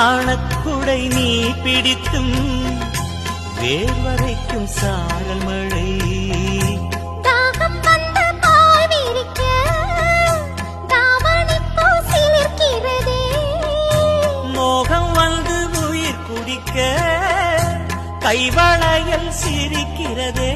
நாணக்குடை நீ பிடித்தும் வேர்வரைக்கும் சாரல் மழை தாகம் வந்த பாய் விரிக்க தாவணிப்பூ சிலிர்க்கிறதே மோகம் வந்து உயிர் குடிக்க கைவளையல் சிரிக்கிறதே